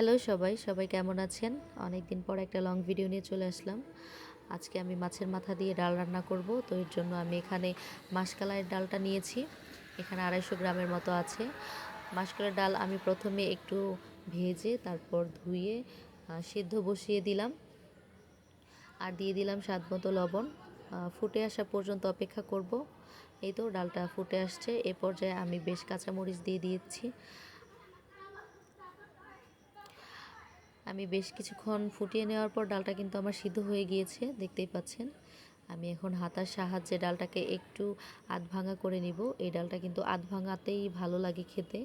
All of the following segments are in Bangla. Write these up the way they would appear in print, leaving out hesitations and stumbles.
হ্যালো সবাই কেমন আছেন? অনেক দিন পর একটা লং ভিডিও নিয়ে চলে আসলাম। আজকে আমি মাছের মাথা দিয়ে ডাল রান্না করব। তো এর জন্য আমি এখানে মাসকলাইয়ের ডালটা নিয়েছি। এখানে 250 গ্রামের মতো আছে। মাসকলাইয়ের ডাল আমি প্রথমে একটু ভেজে তারপর ধুয়ে সিদ্ধ বসিয়ে দিলাম। আর দিয়ে দিলাম স্বাদ মতো লবণ। ফুটে আসা পর্যন্ত অপেক্ষা করব। এই তো ডালটা ফুটে আসছে। এ পর্যায়ে আমি বেশ কাঁচামরিচ দিয়ে দিয়েছি। আমি বেশ কিছুক্ষণ ফুটিয়ে নেওয়ার পর ডালটা কিন্তু আমার সিদ্ধ হয়ে গিয়েছে, দেখতেই পাচ্ছেন। আমি এখন হাতার সাহায্যে ডালটাকে একটু আধ ভাঙা করে নিব। এই ডালটা কিন্তু আধ ভাঙাতেই ভালো লাগে খেতে।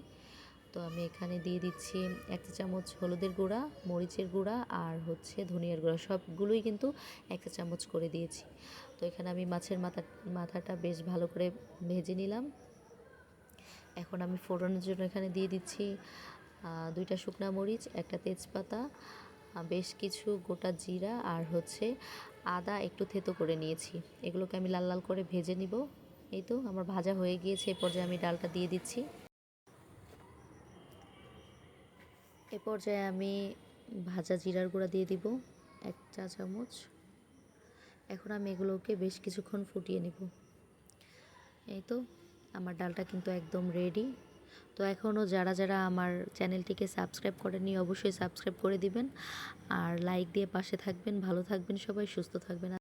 তো আমি এখানে দিয়ে দিচ্ছি 1 চা চামচ হলুদের গুঁড়া, মরিচের গুঁড়া আর ধনিয়ার গুঁড়া, সবগুলোই কিন্তু 1 চা চামচ করে দিয়েছি। তো এখানে আমি মাছের মাথাটা বেশ ভালো করে ভেজে নিলাম। এখন আমি ফোড়নের জন্য এখানে দিয়ে দিচ্ছি 2টা শুকনা মরিচ, একটা তেজপাতা, বেশ কিছু গোটা জিরা আর আদা একটু থেতো করে নিয়েছি। এগুলোকে আমি লাল লাল করে ভেজে নিব। এই তো আমার ভাজা হয়ে গিয়েছে। এই পর্যায়ে আমি ডালটা দিয়ে দিচ্ছি। এ পর্যায়ে আমি ভাজা জিরার গুঁড়া দিয়ে দিব 1 চা চামচ। এখন আমি এগুলোকে বেশ কিছুক্ষণ ফুটিয়ে নিব। এই তো আমার ডালটা কিন্তু একদম রেডি। তো এখনও যারা আমার চ্যানেলটিকে সাবস্ক্রাইব করেননি অবশ্যই সাবস্ক্রাইব করে দিবেন আর লাইক দিয়ে পাশে থাকবেন। ভালো থাকবেন সবাই, সুস্থ থাকবেন।